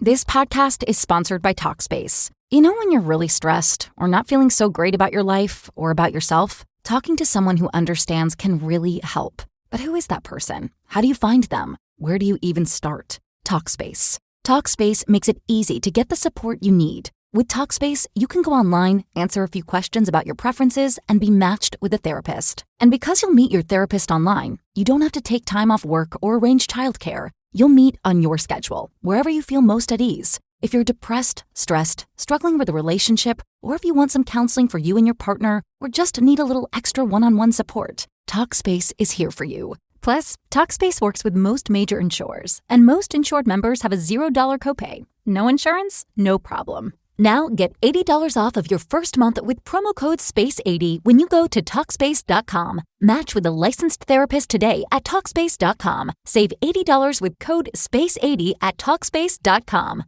This podcast is sponsored by Talkspace. You know when you're really stressed or not feeling so great about your life or about yourself? Talking to someone who understands can really help. But who is that person? How do you find them? Where do you even start? Talkspace. Talkspace makes it easy to get the support you need. With Talkspace, you can go online, answer a few questions about your preferences, and be matched with a therapist. And because you'll meet your therapist online, you don't have to take time off work or arrange childcare. You'll meet on your schedule, wherever you feel most at ease. If you're depressed, stressed, struggling with a relationship, or if you want some counseling for you and your partner, or just need a little extra one-on-one support, Talkspace is here for you. Plus, Talkspace works with most major insurers, and most insured members have a $0 copay. No insurance? No problem. Now get $80 off of your first month with promo code SPACE80 when you go to Talkspace.com. Match with a licensed therapist today at Talkspace.com. Save $80 with code SPACE80 at Talkspace.com.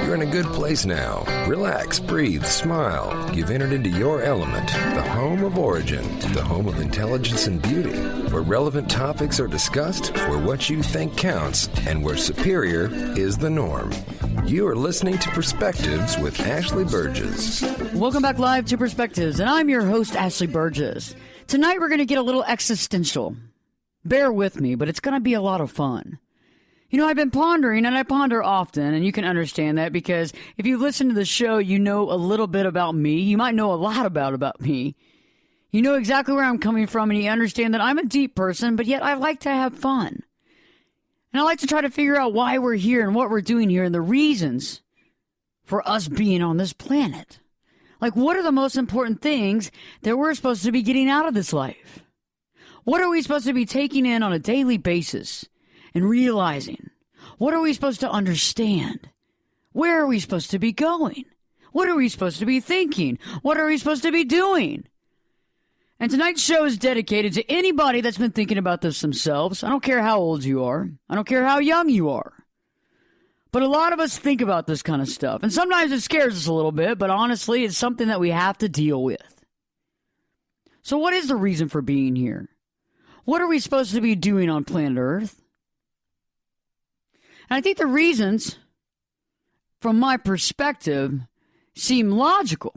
You're in a good place now. Relax, breathe, smile. You've entered into your element, the home of origin, the home of intelligence and beauty, where relevant topics are discussed, where what you think counts, and where superior is the norm. You are listening to Perspectives with Ashley Burgess. Welcome back live to Perspectives, and I'm your host, Ashley Burgess. Tonight we're going to get a little existential. Bear with me, but it's going to be a lot of fun. You know, I've been pondering, and I ponder often, and you can understand that because if you listen to the show, you know a little bit about me. You might know a lot about me. You know exactly where I'm coming from, and you understand that I'm a deep person, but yet I like to have fun. And I like to try to figure out why we're here and what we're doing here and the reasons for us being on this planet. Like, what are the most important things that we're supposed to be getting out of this life? What are we supposed to be taking in on a daily basis and realizing? What are we supposed to understand? Where are we supposed to be going? What are we supposed to be thinking? What are we supposed to be doing? And tonight's show is dedicated to anybody that's been thinking about this themselves. I don't care how old you are. I don't care how young you are. But a lot of us think about this kind of stuff. And sometimes it scares us a little bit, but honestly, it's something that we have to deal with. So what is the reason for being here? What are we supposed to be doing on planet Earth? And I think the reasons, from my perspective, seem logical.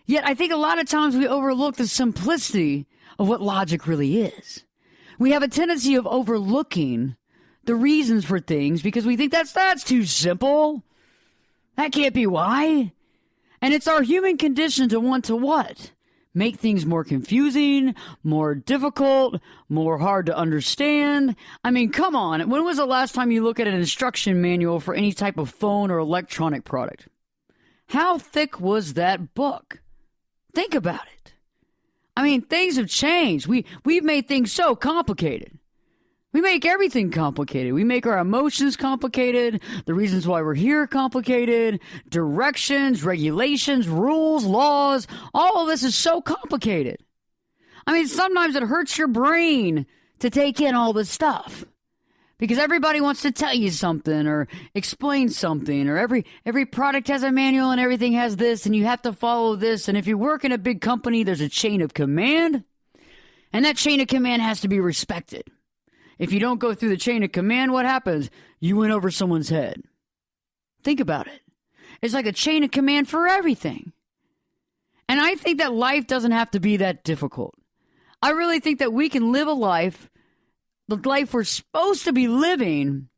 Yet I think a lot of times we overlook the simplicity of what logic really is. We have a tendency of overlooking the reasons for things because we think that's too simple. That can't be why. And it's our human condition to want to what? Make things more confusing, more difficult, more hard to understand. I mean, come on. When was the last time you looked at an instruction manual for any type of phone or electronic product? How thick was that book? Think about it. I mean, things have changed. We've made things so complicated. We make everything complicated. We make our emotions complicated, the reasons why we're here complicated, directions, regulations, rules, laws. All of this is so complicated. I mean, sometimes it hurts your brain to take in all this stuff because everybody wants to tell you something or explain something, or every product has a manual and everything has this and you have to follow this. And if you work in a big company, there's a chain of command, and that chain of command has to be respected. If you don't go through the chain of command, what happens? You went over someone's head. Think about it. It's like a chain of command for everything. And I think that life doesn't have to be that difficult. I really think that we can live a life, the life we're supposed to be living,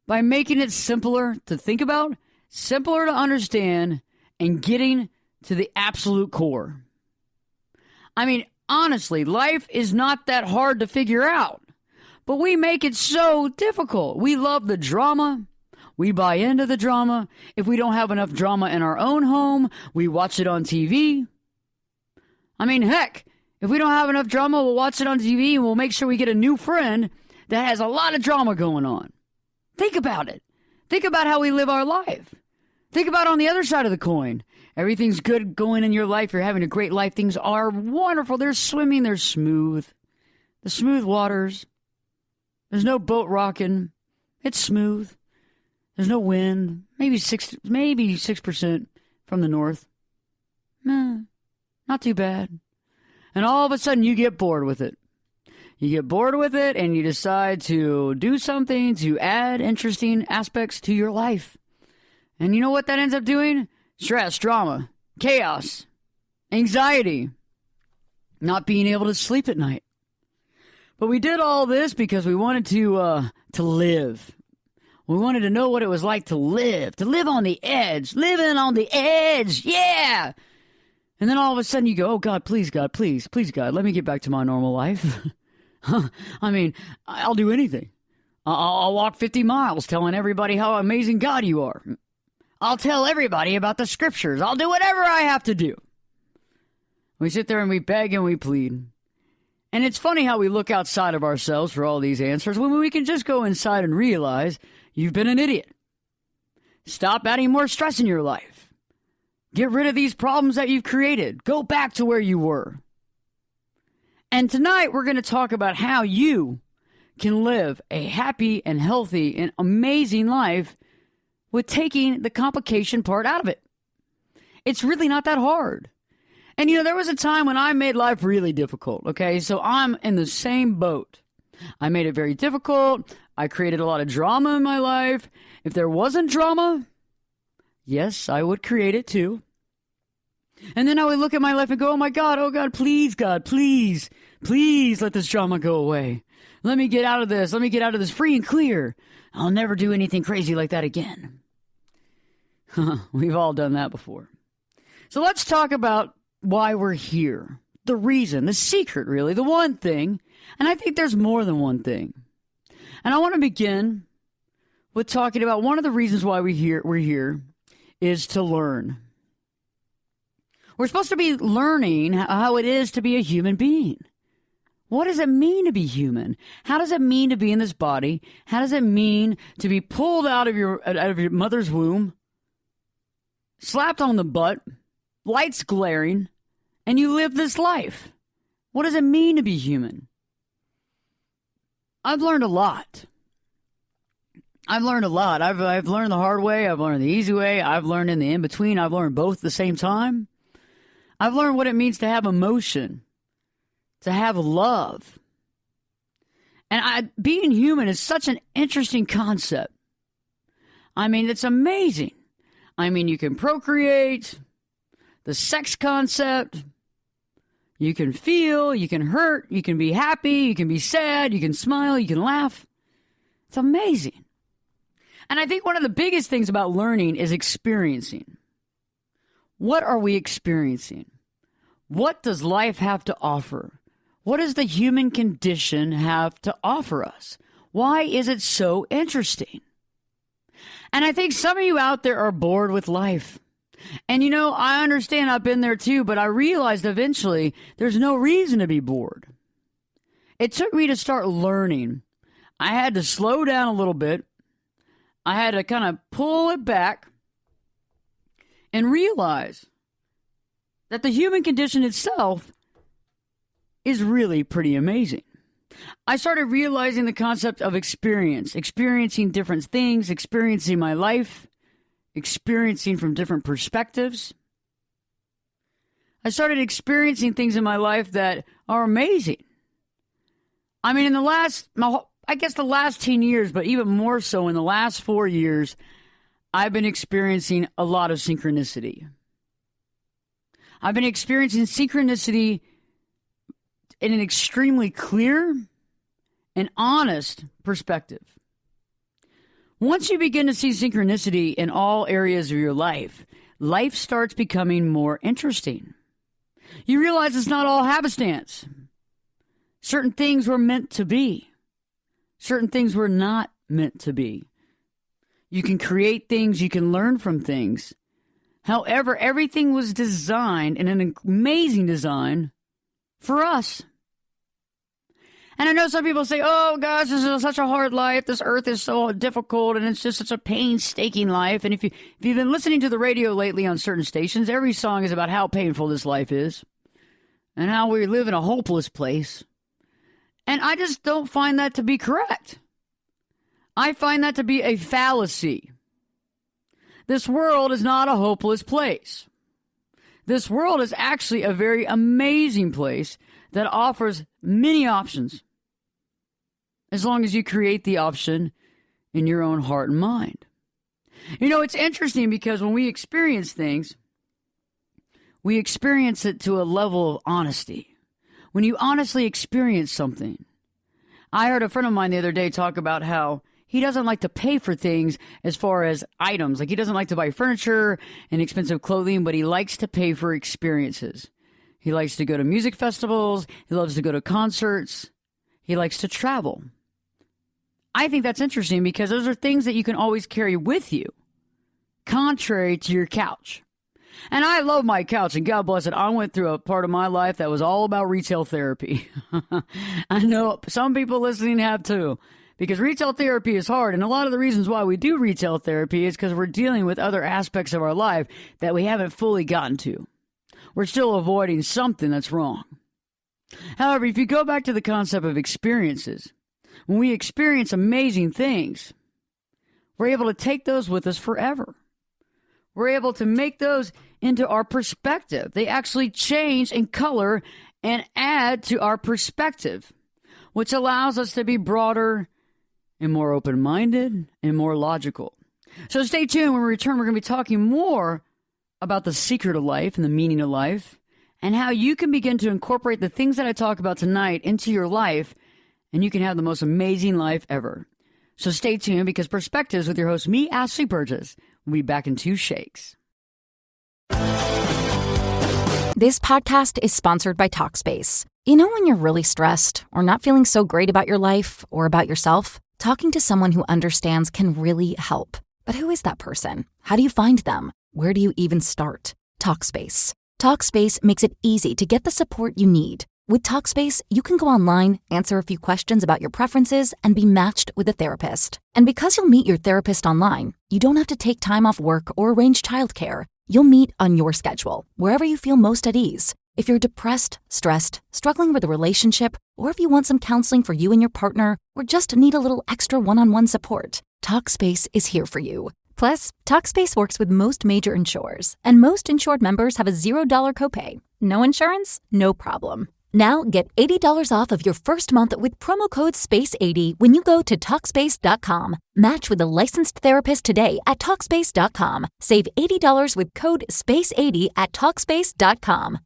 by making it simpler to think about, simpler to understand, and getting to the absolute core. I mean, honestly, life is not that hard to figure out. But we make it so difficult. We love the drama. We buy into the drama. If we don't have enough drama in our own home, we watch it on TV. I mean, heck, if we don't have enough drama, we'll watch it on TV and we'll make sure we get a new friend that has a lot of drama going on. Think about it. Think about how we live our life. Think about on the other side of the coin. Everything's good going in your life. You're having a great life. Things are wonderful. They're swimming. They're smooth. The smooth waters. There's no boat rocking. It's smooth. There's no wind. Maybe 6% from the north. Not too bad. And all of a sudden you get bored with it. You get bored with it and you decide to do something to add interesting aspects to your life. And you know what that ends up doing? Stress, drama, chaos, anxiety, not being able to sleep at night. But we did all this because we wanted to live. We wanted to know what it was like to live on the edge, living on the edge, yeah! And then all of a sudden you go, oh, God, please, God, please, God, let me get back to my normal life. I mean, I'll do anything. I'll walk 50 miles telling everybody how amazing God you are. I'll tell everybody about the scriptures. I'll do whatever I have to do. We sit there and we beg and we plead. And it's funny how we look outside of ourselves for all these answers when we can just go inside and realize you've been an idiot. Stop adding more stress in your life. Get rid of these problems that you've created. Go back to where you were. And tonight we're going to talk about how you can live a happy and healthy and amazing life with taking the complication part out of it. It's really not that hard. And, there was a time when I made life really difficult, okay? So I'm in the same boat. I made it very difficult. I created a lot of drama in my life. If there wasn't drama, yes, I would create it too. And then I would look at my life and go, oh God, please, God, please let this drama go away. Let me get out of this. Let me get out of this free and clear. I'll never do anything crazy like that again. We've all done that before. So let's talk about why we're here. The reason, the secret, really, the one thing. And I think there's more than one thing. And I want to begin with talking about one of the reasons why we're here is to learn. We're supposed to be learning how it is to be a human being. What does it mean to be human? How does it mean to be in this body? How does it mean to be pulled out of your mother's womb, slapped on the butt, lights glaring, and you live this life? What does it mean to be human? I've learned a lot. I've learned the hard way. I've learned the easy way. I've learned in the in-between. I've learned both at the same time. I've learned what it means to have emotion, to have love. And being human is such an interesting concept. I mean, it's amazing. I mean, you can procreate, the sex concept, you can feel, you can hurt, you can be happy, you can be sad, you can smile, you can laugh. It's amazing. And I think one of the biggest things about learning is experiencing. What are we experiencing? What does life have to offer? What does the human condition have to offer us? Why is it so interesting? And I think some of you out there are bored with life. And I understand, I've been there too, but I realized eventually there's no reason to be bored. It took me to start learning. I had to slow down a little bit. I had to kind of pull it back and realize that the human condition itself is really pretty amazing. I started realizing the concept of experiencing different things, experiencing my life, experiencing from different perspectives. I started experiencing things in my life that are amazing. I mean, in the last 10 years, but even more so in the last 4 years, I've been experiencing a lot of synchronicity. I've been experiencing synchronicity in an extremely clear and honest perspective. Once you begin to see synchronicity in all areas of your life, life starts becoming more interesting. You realize it's not all happenstance. Certain things were meant to be. Certain things were not meant to be. You can create things, you can learn from things. However, everything was designed in an amazing design for us. And I know some people say, oh gosh, this is such a hard life. This earth is so difficult and it's just such a painstaking life. And if you've been listening to the radio lately on certain stations, every song is about how painful this life is and how we live in a hopeless place. And I just don't find that to be correct. I find that to be a fallacy. This world is not a hopeless place. This world is actually a very amazing place that offers many options as long as you create the option in your own heart and mind. You know, it's interesting because when we experience things, we experience it to a level of honesty. When you honestly experience something. I heard a friend of mine the other day talk about how he doesn't like to pay for things as far as items. Like, he doesn't like to buy furniture and expensive clothing, but he likes to pay for experiences. He likes to go to music festivals. He loves to go to concerts. He likes to travel. I think that's interesting because those are things that you can always carry with you, contrary to your couch. And I love my couch, and God bless it. I went through a part of my life that was all about retail therapy. I know some people listening have too, because retail therapy is hard. And a lot of the reasons why we do retail therapy is because we're dealing with other aspects of our life that we haven't fully gotten to. We're still avoiding something that's wrong. However, if you go back to the concept of experiences, when we experience amazing things, we're able to take those with us forever. We're able to make those into our perspective. They actually change and color and add to our perspective, which allows us to be broader and more open-minded and more logical. So stay tuned. When we return, we're going to be talking more about the secret of life and the meaning of life and how you can begin to incorporate the things that I talk about tonight into your life, and you can have the most amazing life ever. So stay tuned, because Perspectives with your host, me, Ashley Burgess, will be back in 2 shakes. This podcast is sponsored by Talkspace. You know when you're really stressed or not feeling so great about your life or about yourself? Talking to someone who understands can really help. But who is that person? How do you find them? Where do you even start? Talkspace. Talkspace makes it easy to get the support you need. With Talkspace, you can go online, answer a few questions about your preferences, and be matched with a therapist. And because you'll meet your therapist online, you don't have to take time off work or arrange childcare. You'll meet on your schedule, wherever you feel most at ease. If you're depressed, stressed, struggling with a relationship, or if you want some counseling for you and your partner, or just need a little extra one-on-one support, Talkspace is here for you. Plus, Talkspace works with most major insurers, and most insured members have a $0 copay. No insurance? No problem. Now get $80 off of your first month with promo code SPACE80 when you go to Talkspace.com. Match with a licensed therapist today at Talkspace.com. Save $80 with code SPACE80 at Talkspace.com.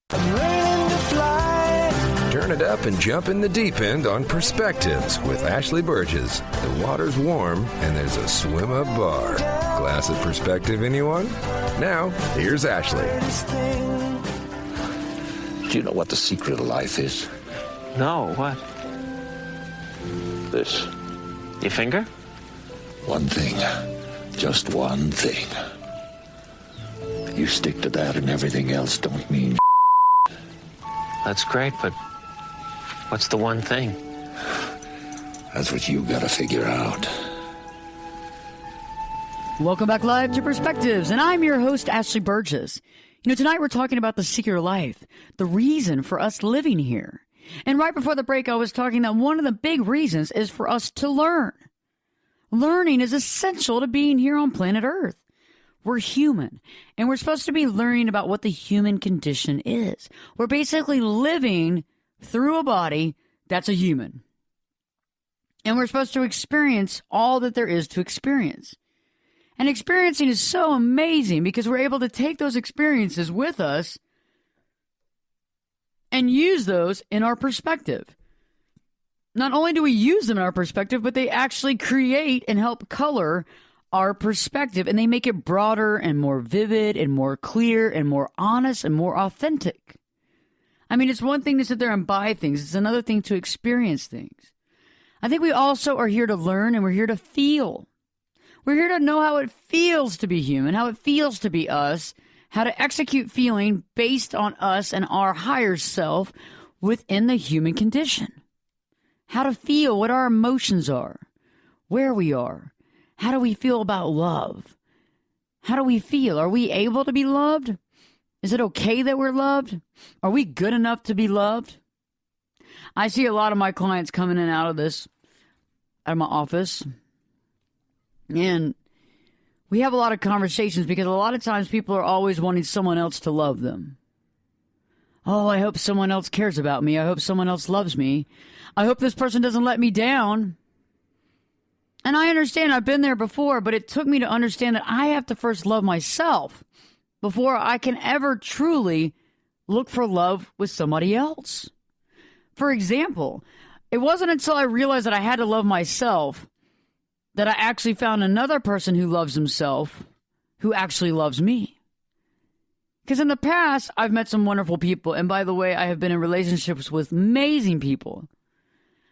Turn it up and jump in the deep end on Perspectives with Ashley Burgess. The water's warm and there's a swim-up bar. Glass of perspective, anyone? Now, here's Ashley. Do you know what the secret of life is? No, what? This. Your finger? One thing. Just one thing. You stick to that and everything else don't mean That's great, but what's the one thing? That's what you gotta figure out. Welcome back live to Perspectives, and I'm your host, Ashley Burgess. You know, tonight we're talking about the secret of life, the reason for us living here. And right before the break, I was talking that one of the big reasons is for us to learn. Learning is essential to being here on planet Earth. We're human, and we're supposed to be learning about what the human condition is. We're basically living through a body that's a human. And we're supposed to experience all that there is to experience. And experiencing is so amazing because we're able to take those experiences with us and use those in our perspective. Not only do we use them in our perspective, but they actually create and help color our perspective, and they make it broader and more vivid and more clear and more honest and more authentic. I mean, it's one thing to sit there and buy things. It's another thing to experience things. I think we also are here to learn, and we're here to feel. We're here to know how it feels to be human, how it feels to be us, how to execute feeling based on us and our higher self within the human condition. How to feel what our emotions are, where we are. How do we feel about love? How do we feel? Are we able to be loved? Is it okay that we're loved? Are we good enough to be loved? I see a lot of my clients coming in and out of my office. And we have a lot of conversations because a lot of times people are always wanting someone else to love them. Oh, I hope someone else cares about me. I hope someone else loves me. I hope this person doesn't let me down. And I understand, I've been there before, but it took me to understand that I have to first love myself before I can ever truly look for love with somebody else. For example, it wasn't until I realized that I had to love myself that I actually found another person who loves himself, who actually loves me. Because in the past, I've met some wonderful people. And by the way, I have been in relationships with amazing people.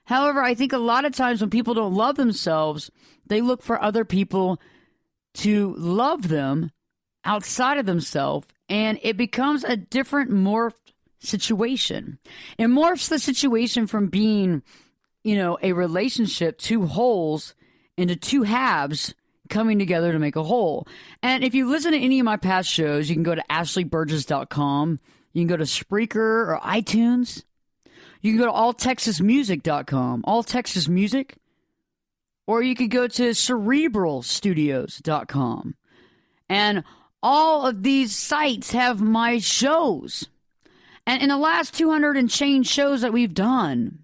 However, I think a lot of times when people don't love themselves, they look for other people to love them outside of themselves. And it becomes a different morphed situation. It morphs the situation from being, a relationship, two wholes, into two halves coming together to make a whole. And if you listen to any of my past shows, you can go to ashleyburgess.com. You can go to Spreaker or iTunes. You can go to alltexasmusic.com, All Texas Music. Or you could go to cerebralstudios.com. And all of these sites have my shows. And in the last 200 and change shows that we've done,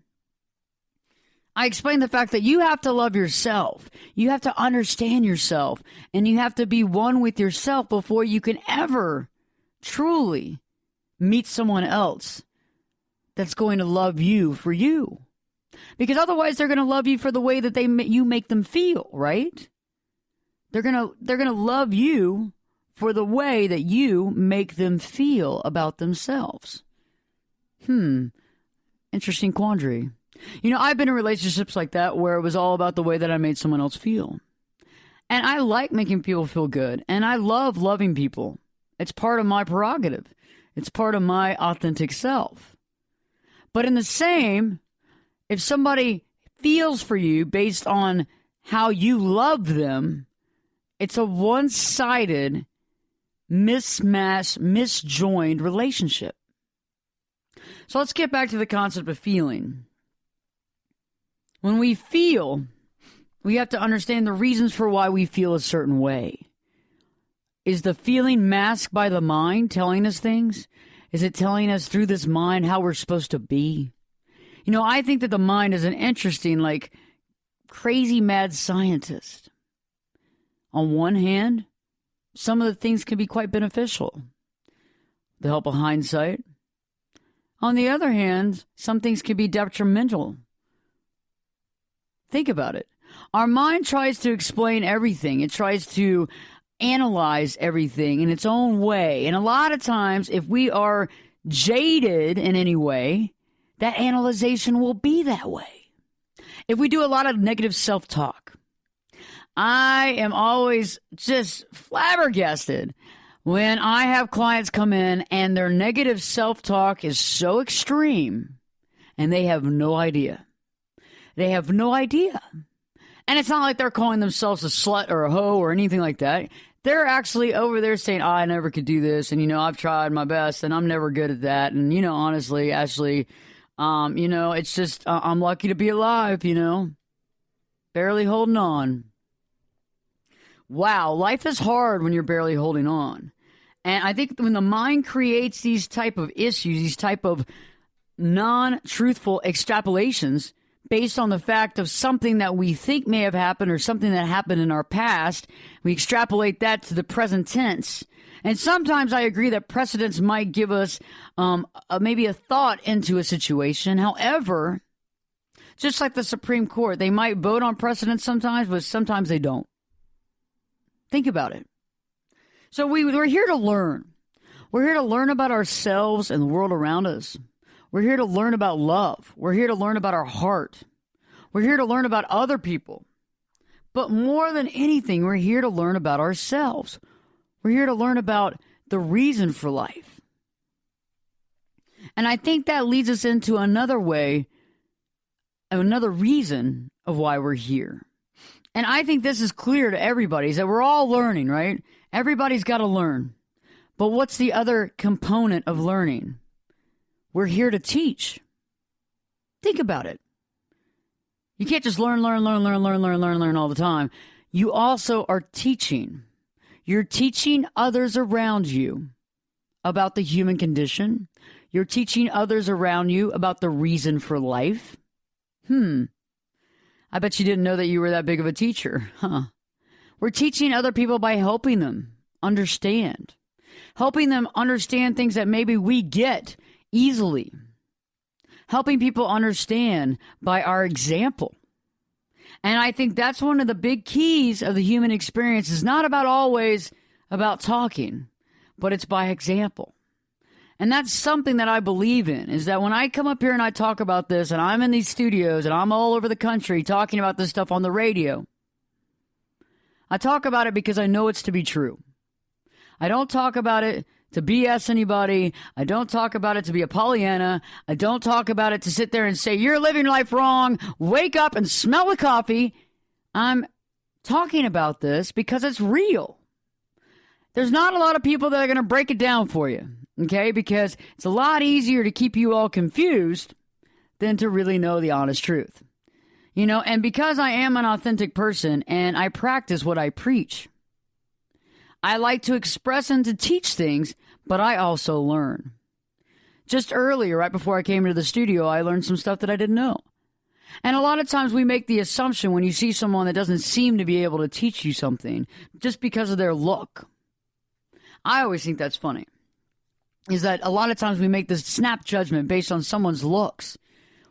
I explained the fact that you have to love yourself. You have to understand yourself. And you have to be one with yourself before you can ever truly meet someone else that's going to love you for you. Because otherwise they're going to love you for the way that you make them feel, right? They're going to love you for the way that you make them feel about themselves. Interesting quandary. I've been in relationships like that where it was all about the way that I made someone else feel. And I like making people feel good. And I love loving people. It's part of my prerogative. It's part of my authentic self. But in the same, if somebody feels for you based on how you love them, it's a one-sided, mismatched, misjoined relationship. So let's get back to the concept of feeling. When we feel, we have to understand the reasons for why we feel a certain way. Is the feeling masked by the mind telling us things? Is it telling us through this mind how we're supposed to be? I think that the mind is an interesting, crazy mad scientist. On one hand, some of the things can be quite beneficial. The help of hindsight. On the other hand, some things can be detrimental. Think about it. Our mind tries to explain everything. It tries to analyze everything in its own way. And a lot of times, if we are jaded in any way, that analyzation will be that way. If we do a lot of negative self-talk, I am always just flabbergasted when I have clients come in and their negative self-talk is so extreme and they have no idea. They have no idea. And it's not like they're calling themselves a slut or a hoe or anything like that. They're actually over there saying, I never could do this. And, I've tried my best and I'm never good at that. And, honestly, Ashley, it's just, I'm lucky to be alive, barely holding on. Wow, life is hard when you're barely holding on. And I think when the mind creates these type of issues, these type of non-truthful extrapolations, based on the fact of something that we think may have happened or something that happened in our past, we extrapolate that to the present tense. And sometimes I agree that precedents might give us maybe a thought into a situation. However, just like the Supreme Court, they might vote on precedents sometimes, but sometimes they don't. Think about it. So we're here to learn. We're here to learn about ourselves and the world around us. We're here to learn about love. We're here to learn about our heart. We're here to learn about other people. But more than anything, we're here to learn about ourselves. We're here to learn about the reason for life. And I think that leads us into another way, another reason of why we're here. And I think this is clear to everybody, is that we're all learning, right? Everybody's got to learn. But what's the other component of learning? We're here to teach. Think about it. You can't just learn all the time. You also are teaching. You're teaching others around you about the human condition. You're teaching others around you about the reason for life. I bet you didn't know that you were that big of a teacher, huh? We're teaching other people by helping them understand. Helping them understand things that maybe we get easily. Helping people understand by our example. And I think that's one of the big keys of the human experience. It's not always about talking, but it's by example. And that's something that I believe in, is that when I come up here and I talk about this, and I'm in these studios and I'm all over the country talking about this stuff on the radio, I talk about it because I know it's to be true. I don't talk about it to BS anybody. I don't talk about it to be a Pollyanna. I don't talk about it to sit there and say, you're living life wrong. Wake up and smell the coffee. I'm talking about this because it's real. There's not a lot of people that are going to break it down for you, okay? Because it's a lot easier to keep you all confused than to really know the honest truth. You know, and because I am an authentic person and I practice what I preach, I like to express and to teach things, but I also learn. Just earlier, right before I came into the studio, I learned some stuff that I didn't know. And a lot of times we make the assumption when you see someone that doesn't seem to be able to teach you something just because of their look. I always think that's funny, is that a lot of times we make this snap judgment based on someone's looks,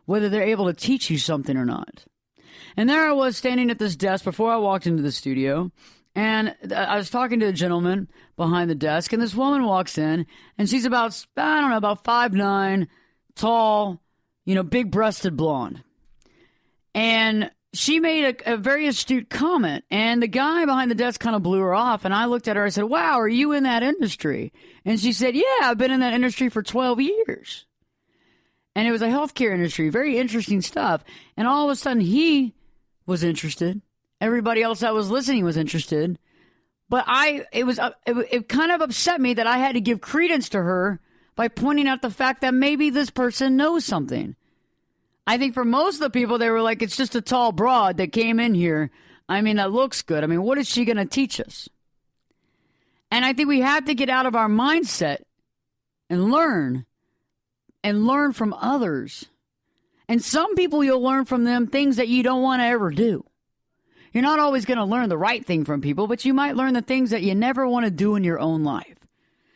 whether they're able to teach you something or not. And there I was standing at this desk before I walked into the studio, and I was talking to a gentleman behind the desk, and this woman walks in, and she's about 5'9", tall, big-breasted blonde. And she made a very astute comment, and the guy behind the desk kind of blew her off, and I looked at her, I said, wow, are you in that industry? And she said, yeah, I've been in that industry for 12 years. And it was a healthcare industry, very interesting stuff. And all of a sudden, he was interested. Everybody else that was listening was interested. But it kind of upset me that I had to give credence to her by pointing out the fact that maybe this person knows something. I think for most of the people, they were like, it's just a tall broad that came in here. I mean, that looks good. I mean, what is she going to teach us? And I think we have to get out of our mindset and learn from others. And some people, you'll learn from them things that you don't want to ever do. You're not always going to learn the right thing from people, but you might learn the things that you never want to do in your own life.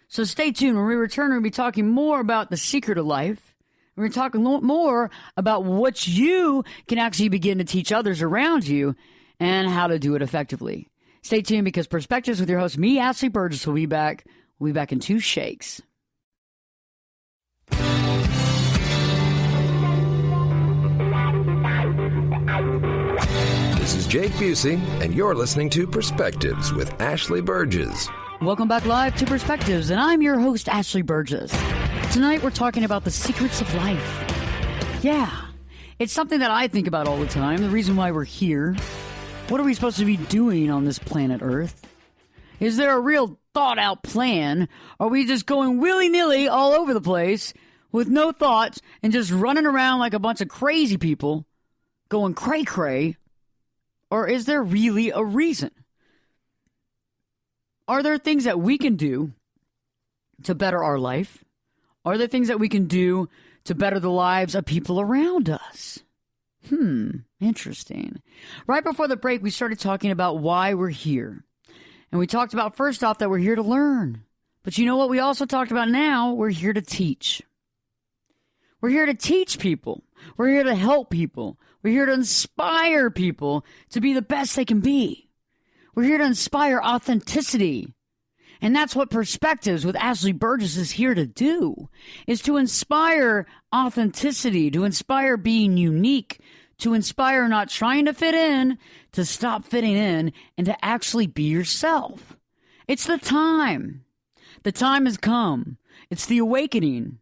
So stay tuned. When we return, we're going to be talking more about the secret of life. We're going to talk a lot more about what you can actually begin to teach others around you and how to do it effectively. Stay tuned, because Perspectives with your host, me, Ashley Burgess, will be back. We'll be back in 2 shakes. This is Jake Busey, and you're listening to Perspectives with Ashley Burgess. Welcome back live to Perspectives, and I'm your host, Ashley Burgess. Tonight, we're talking about the secrets of life. Yeah, it's something that I think about all the time, the reason why we're here. What are we supposed to be doing on this planet Earth? Is there a real thought-out plan? Or are we just going willy-nilly all over the place with no thoughts and just running around like a bunch of crazy people going cray-cray? Or is there really a reason? Are there things that we can do to better our life? Are there things that we can do to better the lives of people around us? Interesting. Right before the break, we started talking about why we're here. And we talked about, first off, that we're here to learn. But you know what we also talked about now? We're here to teach. We're here to teach people. We're here to help people. We're here to inspire people to be the best they can be. We're here to inspire authenticity. And that's what Perspectives with Ashley Burgess is here to do, is to inspire authenticity, to inspire being unique, to inspire not trying to fit in, to stop fitting in, and to actually be yourself. It's the time. The time has come. It's the awakening.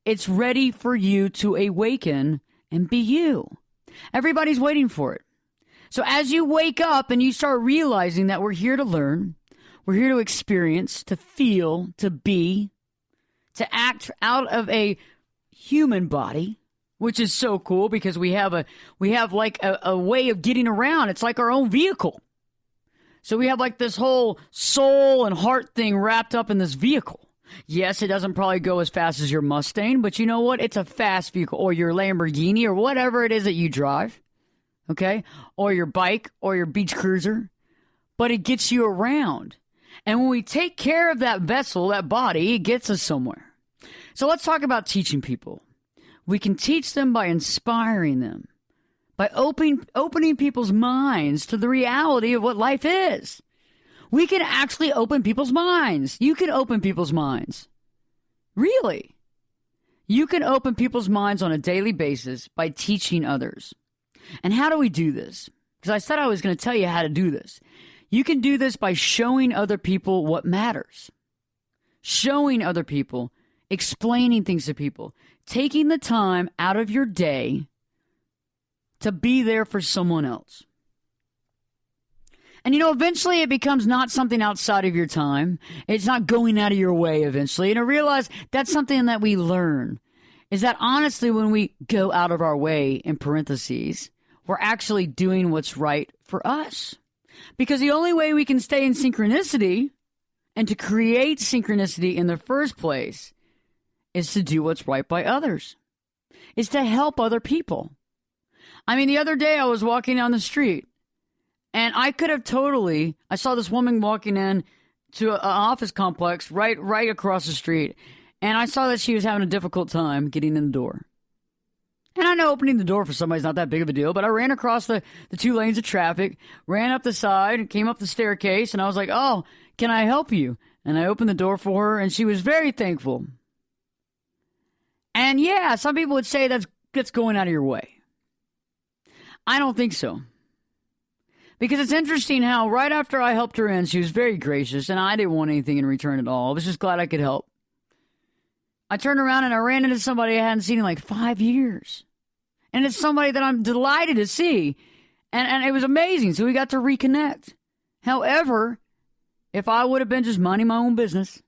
It's ready for you to awaken and be you. Everybody's waiting for it. So as you wake up and you start realizing that we're here to learn, we're here to experience, to feel, to be, to act out of a human body, which is so cool because we have like a way of getting around. It's like our own vehicle. So we have like this whole soul and heart thing wrapped up in this vehicle. Yes, it doesn't probably go as fast as your Mustang, but you know what? It's a fast vehicle, or your Lamborghini, or whatever it is that you drive, okay? Or your bike, or your beach cruiser. But it gets you around. And when we take care of that vessel, that body, it gets us somewhere. So let's talk about teaching people. We can teach them by inspiring them, by opening people's minds to the reality of what life is. We can actually open people's minds. You can open people's minds. Really. You can open people's minds on a daily basis by teaching others. And how do we do this? Because I said I was going to tell you how to do this. You can do this by showing other people what matters. Showing other people, explaining things to people, taking the time out of your day to be there for someone else. And, eventually it becomes not something outside of your time. It's not going out of your way eventually. And I realize that's something that we learn, is that honestly, when we go out of our way, in parentheses, we're actually doing what's right for us. Because the only way we can stay in synchronicity and to create synchronicity in the first place is to do what's right by others, is to help other people. I mean, the other day I was walking down the street, and I could have I saw this woman walking in to an office complex right across the street, and I saw that she was having a difficult time getting in the door. And I know opening the door for somebody's not that big of a deal, but I ran across the 2 lanes of traffic, ran up the side, came up the staircase, and I was like, oh, can I help you? And I opened the door for her, and she was very thankful. And yeah, some people would say that's going out of your way. I don't think so. Because it's interesting how right after I helped her in, she was very gracious, and I didn't want anything in return at all. I was just glad I could help. I turned around and I ran into somebody I hadn't seen in like 5 years. And it's somebody that I'm delighted to see. And it was amazing. So we got to reconnect. However, if I would have been just minding my own business,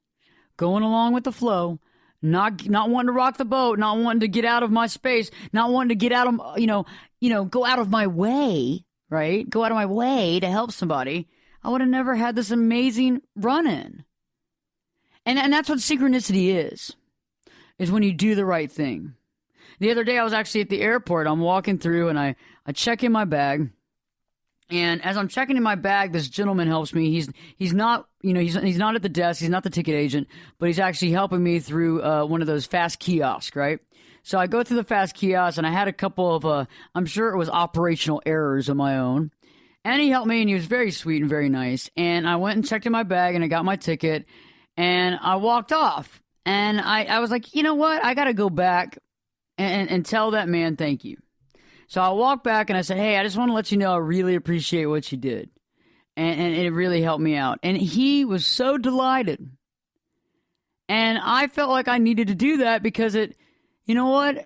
going along with the flow, not wanting to rock the boat, not wanting to get out of my space, not wanting to get out of, go out of my way, right? Go out of my way to help somebody, I would have never had this amazing run-in. And that's what synchronicity is when you do the right thing. The other day I was actually at the airport. I'm walking through and I check in my bag. And as I'm checking in my bag, this gentleman helps me. He's not, he's not at the desk. He's not the ticket agent, but he's actually helping me through one of those fast kiosks, right? So I go through the fast kiosk and I had a couple of, I'm sure it was operational errors of my own. And he helped me and he was very sweet and very nice. And I went and checked in my bag and I got my ticket and I walked off. And I was like, you know what? I got to go back and tell that man thank you. So I walked back and I said, hey, I just want to let you know I really appreciate what you did. And it really helped me out. And he was so delighted. And I felt like I needed to do that because you know what?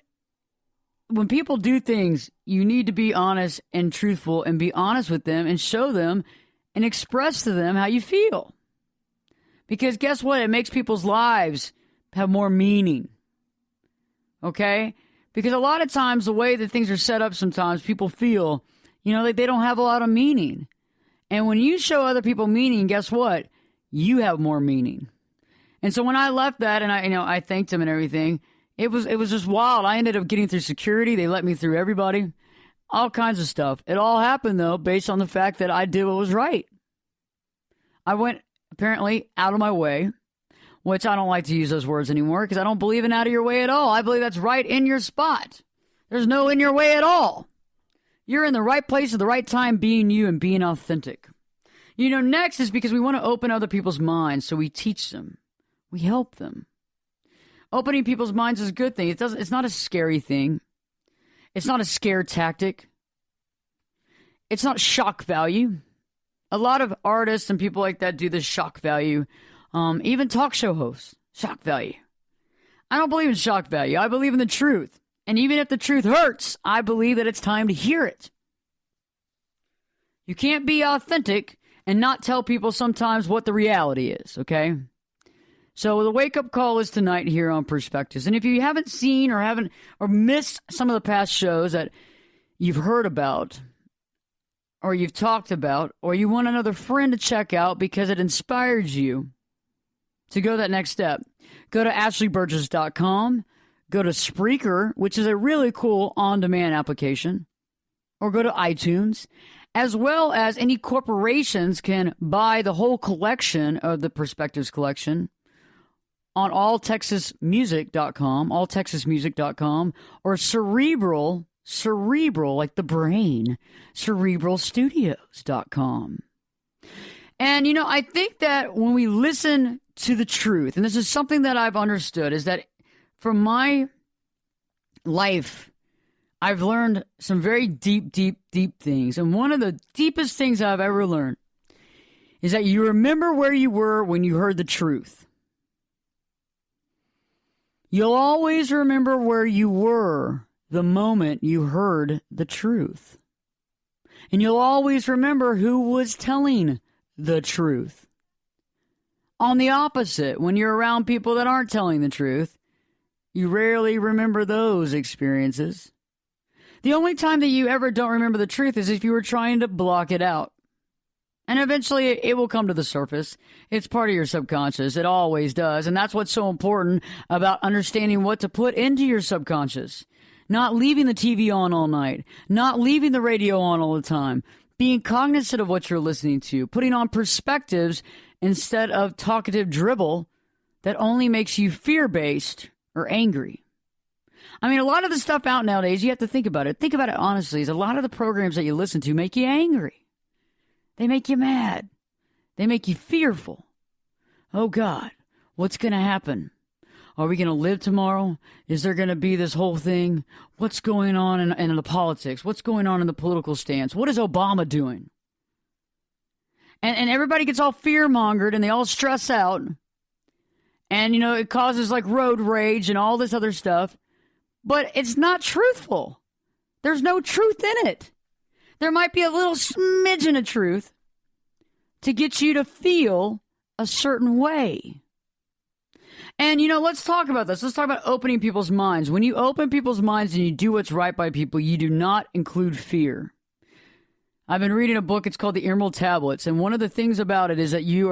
When people do things, you need to be honest and truthful and be honest with them and show them and express to them how you feel. Because guess what? It makes people's lives have more meaning. Okay? Because a lot of times the way that things are set up sometimes, people feel, like they don't have a lot of meaning. And when you show other people meaning, guess what? You have more meaning. And so when I left that and I thanked him and everything, it was just wild. I ended up getting through security. They let me through everybody. All kinds of stuff. It all happened, though, based on the fact that I did what was right. I went, apparently, out of my way, which I don't like to use those words anymore because I don't believe in out of your way at all. I believe that's right in your spot. There's no in your way at all. You're in the right place at the right time being you and being authentic. Next is because we want to open other people's minds, so we teach them. We help them. Opening people's minds is a good thing. It's not a scary thing. It's not a scare tactic. It's not shock value. A lot of artists and people like that do this shock value. Even talk show hosts, shock value. I don't believe in shock value. I believe in the truth. And even if the truth hurts, I believe that it's time to hear it. You can't be authentic and not tell people sometimes what the reality is, okay? So the wake-up call is tonight here on Perspectives. And if you haven't seen or missed some of the past shows that you've heard about or you've talked about or you want another friend to check out because it inspired you to go that next step, Go to ashleyburgess.com. Go to Spreaker, which is a really cool on-demand application. Or go to iTunes. As well as any corporations can buy the whole collection of the Perspectives collection on alltexasmusic.com, or cerebral, like the brain, cerebralstudios.com. And, you know, I think that when we listen to the truth, and this is something that I've understood, is that from my life, I've learned some very deep things. And one of the deepest things I've ever learned is that you remember where you were when you heard the truth. You'll always remember where you were the moment you heard the truth. And you'll always remember who was telling the truth. On the opposite, when you're around people that aren't telling the truth, you rarely remember those experiences. The only time that you ever don't remember the truth is if you were trying to block it out. And eventually it will come to the surface. It's part of your subconscious. It always does. And that's what's so important about understanding what to put into your subconscious. Not leaving the TV on all night. Not leaving the radio on all the time. Being cognizant of what you're listening to. Putting on perspectives instead of talkative dribble that only makes you fear-based or angry. I mean, a lot of the stuff out nowadays, you have to think about it. Think about it honestly. Is a lot of the programs that you listen to make you angry. They make you mad. They make you fearful. Oh, God, what's going to happen? Are we going to live tomorrow? Is there going to be this whole thing? What's going on in the politics? What's going on in the political stance? What is Obama doing? And everybody gets all fear-mongered and they all stress out. And, you know, it causes like road rage and all this other stuff. But it's not truthful. There's no truth in it. There might be a little smidgen of truth to get you to feel a certain way. And, you know, let's talk about this. Let's talk about opening people's minds. When you open people's minds and you do what's right by people, you do not include fear. I've been reading a book. It's called The Emerald Tablets. And one of the things about it is that you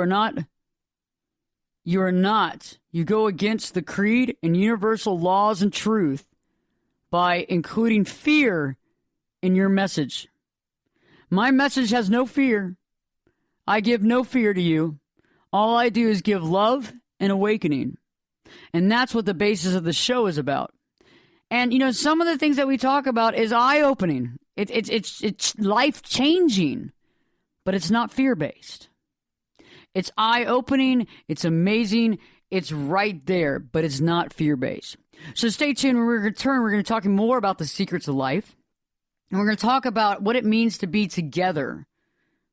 go against the creed and universal laws and truth by including fear in your message. My message has no fear. I give no fear to you. All I do is give love and awakening. And that's what the basis of the show is about. And, you know, some of the things that we talk about is eye-opening. It's life-changing, but it's not fear-based. It's eye-opening. It's amazing. It's right there, but it's not fear-based. So stay tuned. When we return, we're going to talk more about the secrets of life. And we're going to talk about what it means to be together.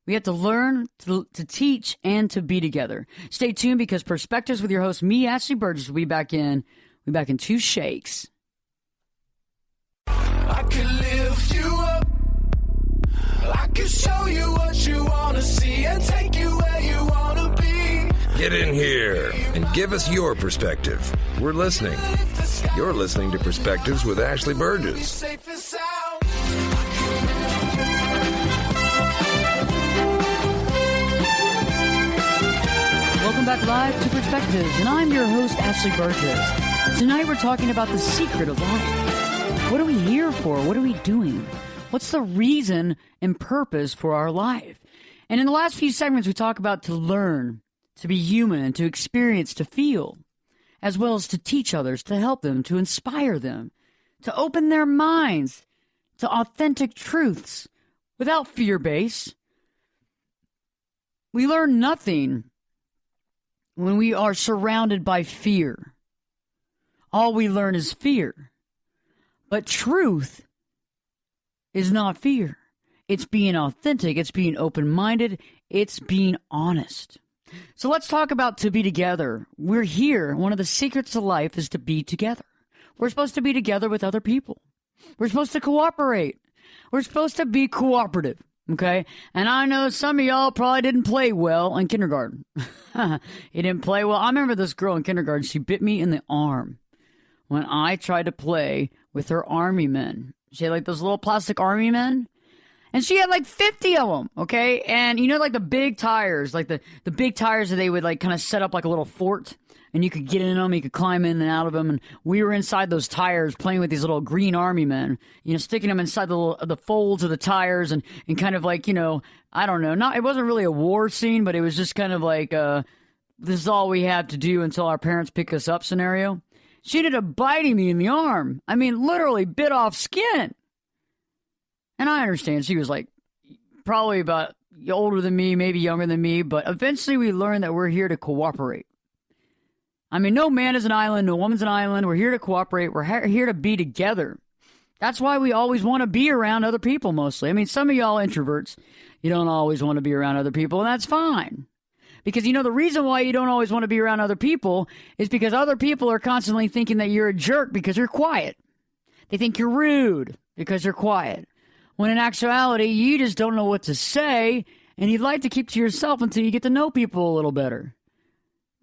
We have to learn to teach and to be together. Stay tuned because Perspectives with your host, me, Ashley Burgess, will be back in 2 shakes. I can lift you up. I can show you what you want to see and take you where you want to be. Get in here and give us your perspective. We're listening. You're listening to Perspectives with Ashley Burgess. Safe and sound. Welcome back live to Perspectives, and I'm your host, Ashley Burgess. Tonight we're talking about the secret of life. What are we here for? What are we doing? What's the reason and purpose for our life? And in the last few segments, we talk about to learn, to be human, to experience, to feel, as well as to teach others, to help them, to inspire them, to open their minds to authentic truths without fear-based. We learn nothing when we are surrounded by fear. All we learn is fear. But truth is not fear. It's being authentic. It's being open-minded. It's being honest. So let's talk about to be together. We're here. One of the secrets of life is to be together. We're supposed to be together with other people. We're supposed to cooperate. We're supposed to be cooperative. Okay? And I know some of y'all probably didn't play well in kindergarten. You didn't play well. I remember this girl in kindergarten. She bit me in the arm when I tried to play with her army men. She had like those little plastic army men. And she had like 50 of them, okay? And you know, like the big tires, like the big tires that they would like kind of set up like a little fort. And and you could get in them, you could climb in and out of them, and we were inside those tires playing with these little green army men, sticking them inside the folds of the tires and kind of like, I don't know, it wasn't really a war scene, but it was just kind of like, this is all we have to do until our parents pick us up scenario. She ended up biting me in the arm. I mean, literally bit off skin. And I understand she was like probably about older than me, maybe younger than me, but eventually we learned that we're here to cooperate. I mean, no man is an island, no woman's an island. We're here to cooperate. We're here to be together. That's why we always want to be around other people mostly. I mean, some of y'all introverts, you don't always want to be around other people, and that's fine. Because, the reason why you don't always want to be around other people is because other people are constantly thinking that you're a jerk because you're quiet. They think you're rude because you're quiet. When in actuality, you just don't know what to say, and you'd like to keep to yourself until you get to know people a little better.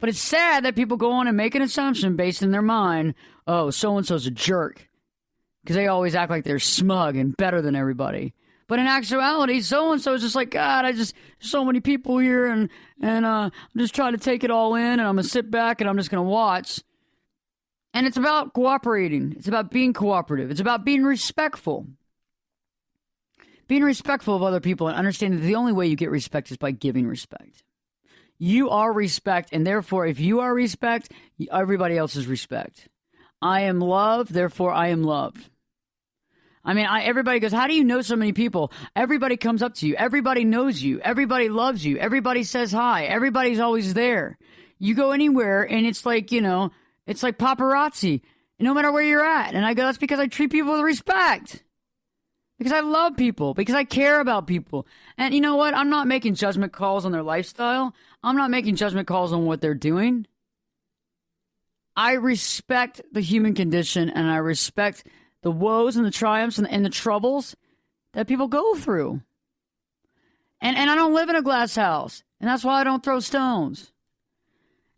But it's sad that people go on and make an assumption based in their mind, oh, so-and-so's a jerk, because they always act like they're smug and better than everybody. But in actuality, so-and-so is just like, God, there's so many people here, and I'm just trying to take it all in, and I'm going to sit back, and I'm just going to watch. And it's about cooperating. It's about being cooperative. It's about being respectful. Being respectful of other people and understanding that the only way you get respect is by giving respect. You are respect, and therefore, if you are respect, everybody else is respect. I am love, therefore I am loved. I mean, everybody goes, how do you know so many people? Everybody comes up to you. Everybody knows you. Everybody loves you. Everybody says hi. Everybody's always there. You go anywhere, and it's like, it's like paparazzi, no matter where you're at. And I go, that's because I treat people with respect. Because I love people. Because I care about people. And you know what? I'm not making judgment calls on their lifestyle. I'm not making judgment calls on what they're doing. I respect the human condition, and I respect the woes and the triumphs and the troubles that people go through. And I don't live in a glass house. And that's why I don't throw stones.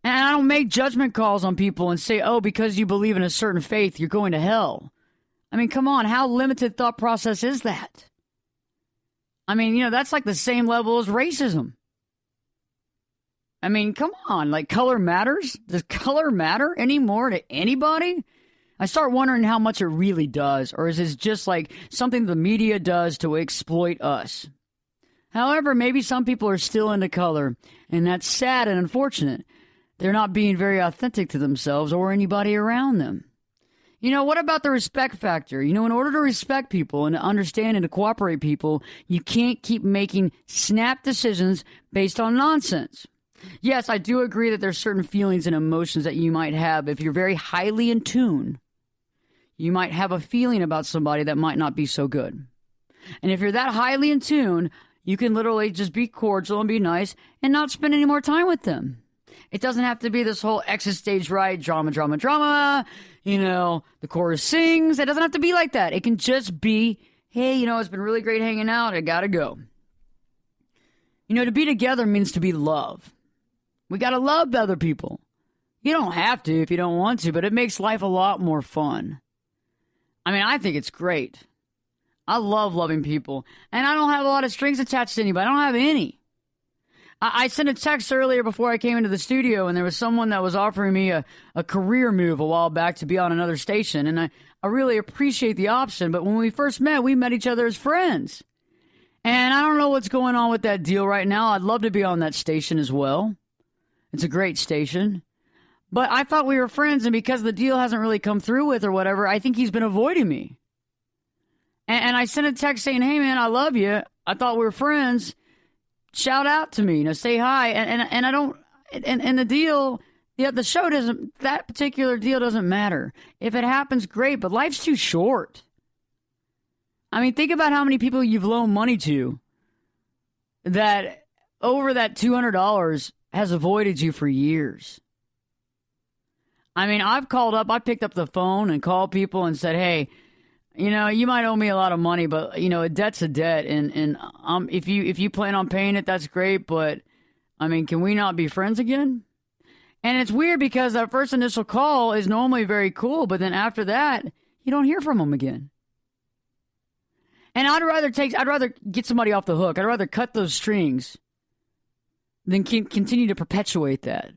And I don't make judgment calls on people and say, oh, because you believe in a certain faith, you're going to hell. I mean, come on, how limited thought process is that? I mean, that's like the same level as racism. I mean, come on, like color matters? Does color matter anymore to anybody? I start wondering how much it really does, or is it just like something the media does to exploit us? However, maybe some people are still into color, and that's sad and unfortunate. They're not being very authentic to themselves or anybody around them. What about the respect factor? In order to respect people and to understand and to cooperate people, you can't keep making snap decisions based on nonsense. Yes, I do agree that there's certain feelings and emotions that you might have if you're very highly in tune. You might have a feeling about somebody that might not be so good. And if you're that highly in tune, you can literally just be cordial and be nice and not spend any more time with them. It doesn't have to be this whole exit stage right, drama. The chorus sings. It doesn't have to be like that. It can just be, hey, it's been really great hanging out. I gotta go. To be together means to be love. We gotta love other people. You don't have to if you don't want to, but it makes life a lot more fun. I mean, I think it's great. I love loving people. And I don't have a lot of strings attached to anybody. I don't have any. I sent a text earlier before I came into the studio, and there was someone that was offering me a career move a while back to be on another station, and I really appreciate the option, but when we first met, we met each other as friends. And I don't know what's going on with that deal right now. I'd love to be on that station as well. It's a great station. But I thought we were friends, and because the deal hasn't really come through with or whatever, I think he's been avoiding me. And I sent a text saying, hey, man, I love you. I thought we were friends. Shout out to me, say hi. And I don't, and the deal, the show doesn't, that particular deal doesn't matter. If it happens, great, but life's too short. I mean, think about how many people you've loaned money to that over that $200 has avoided you for years. I mean, I picked up the phone and called people and said, hey, you might owe me a lot of money, but, a debt's a debt. And if you plan on paying it, that's great. But, I mean, can we not be friends again? And it's weird because that first initial call is normally very cool. But then after that, you don't hear from them again. And I'd rather get somebody off the hook. I'd rather cut those strings than continue to perpetuate that.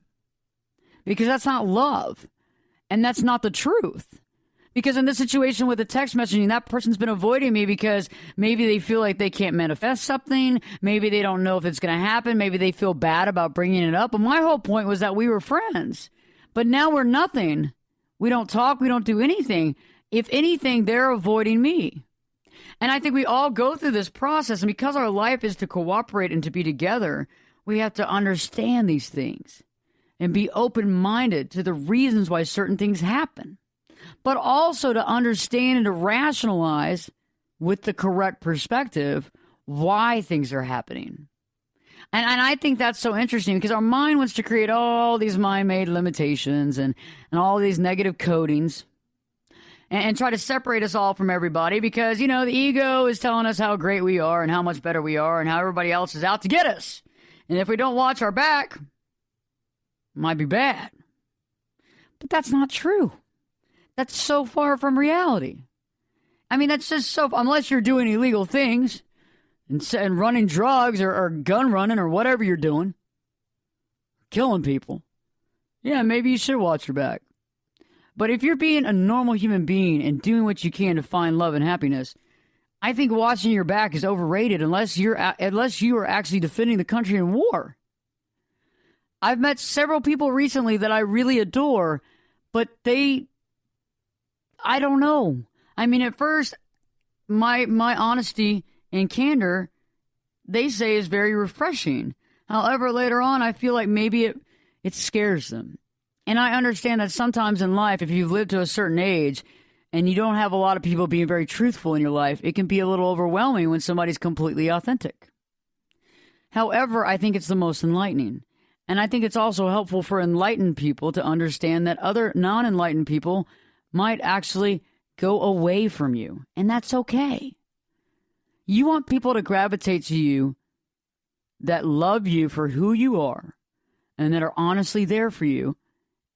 because that's not love. And that's not the truth. Because in this situation with the text messaging, that person's been avoiding me because maybe they feel like they can't manifest something. Maybe they don't know if it's going to happen. Maybe they feel bad about bringing it up. But my whole point was that we were friends. But now we're nothing. We don't talk. We don't do anything. If anything, they're avoiding me. And I think we all go through this process. And because our life is to cooperate and to be together, we have to understand these things and be open-minded to the reasons why certain things happen. But also to understand and to rationalize with the correct perspective why things are happening. And I think that's so interesting because our mind wants to create all these mind-made limitations and all these negative codings and try to separate us all from everybody because, the ego is telling us how great we are and how much better we are and how everybody else is out to get us. And if we don't watch our back, it might be bad. But that's not true. That's so far from reality. I mean, that's just so... Unless you're doing illegal things and running drugs or gun running or whatever you're doing, killing people, yeah, maybe you should watch your back. But if you're being a normal human being and doing what you can to find love and happiness, I think watching your back is overrated unless you are actually defending the country in war. I've met several people recently that I really adore, but I don't know. I mean, at first, my honesty and candor, they say, is very refreshing. However, later on, I feel like maybe it scares them. And I understand that sometimes in life, if you've lived to a certain age and you don't have a lot of people being very truthful in your life, it can be a little overwhelming when somebody's completely authentic. However, I think it's the most enlightening. And I think it's also helpful for enlightened people to understand that other non-enlightened people might actually go away from you. And that's okay. You want people to gravitate to you that love you for who you are and that are honestly there for you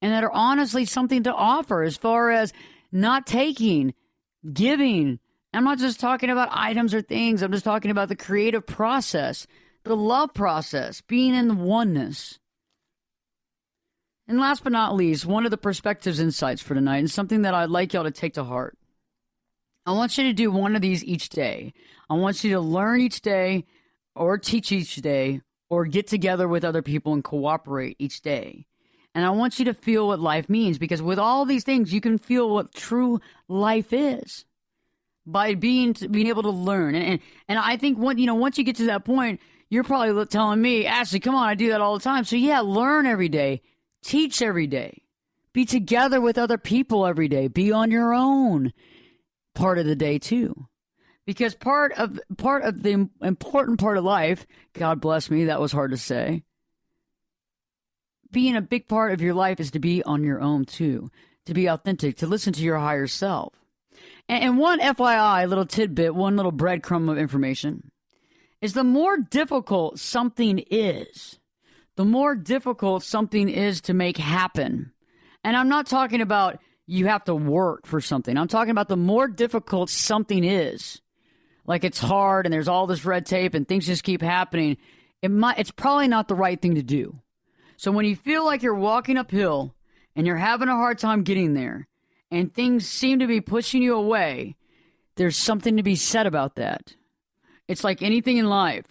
and that are honestly something to offer as far as not taking, giving. I'm not just talking about items or things. I'm just talking about the creative process, the love process, being in the oneness. And last but not least, one of the perspectives insights for tonight, and something that I'd like y'all to take to heart. I want you to do one of these each day. I want you to learn each day or teach each day or get together with other people and cooperate each day. And I want you to feel what life means because with all these things, you can feel what true life is by being able to learn. And I think once you get to that point, you're probably telling me, Ashley, come on, I do that all the time. So yeah, learn every day. Teach every day. Be together with other people every day. Be on your own part of the day too. Because part of the important part of life, God bless me, that was hard to say. Being a big part of your life is to be on your own too. To be authentic, to listen to your higher self. And one FYI, little tidbit, one little breadcrumb of information, is the more difficult something is, the more difficult something is to make happen. And I'm not talking about you have to work for something. I'm talking about the more difficult something is, like it's hard and there's all this red tape and things just keep happening, it's probably not the right thing to do. So when you feel like you're walking uphill and you're having a hard time getting there and things seem to be pushing you away, there's something to be said about that. It's like anything in life.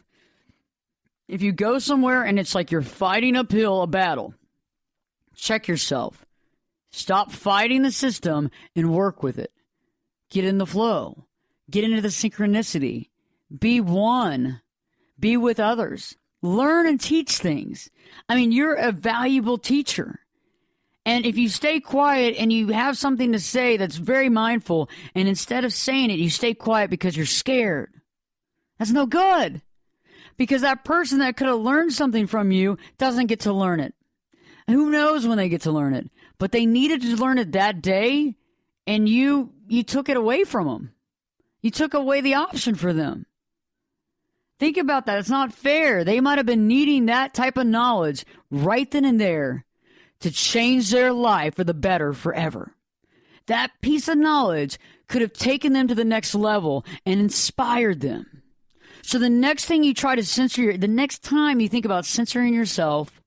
If you go somewhere and it's like you're fighting uphill a battle, check yourself. Stop fighting the system and work with it. Get in the flow. Get into the synchronicity. Be one. Be with others. Learn and teach things. I mean, you're a valuable teacher. And if you stay quiet and you have something to say that's very mindful, and instead of saying it, you stay quiet because you're scared, that's no good. Because that person that could have learned something from you doesn't get to learn it. Who knows when they get to learn it? But they needed to learn it that day, and you took it away from them. You took away the option for them. Think about that. It's not fair. They might have been needing that type of knowledge right then and there to change their life for the better forever. That piece of knowledge could have taken them to the next level and inspired them. So the next thing you try to the next time you think about censoring yourself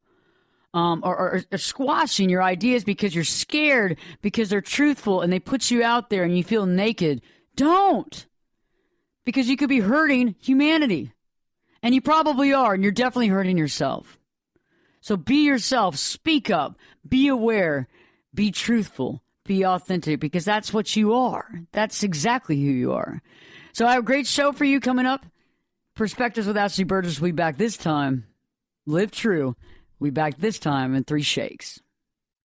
or squashing your ideas because you're scared, because they're truthful and they put you out there and you feel naked. Don't. Because you could be hurting humanity. And you probably are, and you're definitely hurting yourself. So be yourself, speak up, be aware, be truthful, be authentic, because that's what you are. That's exactly who you are. So I have a great show for you coming up. Perspectives with Ashley Burgess will be back this time. Live true. We'll be back this time in 3 shakes.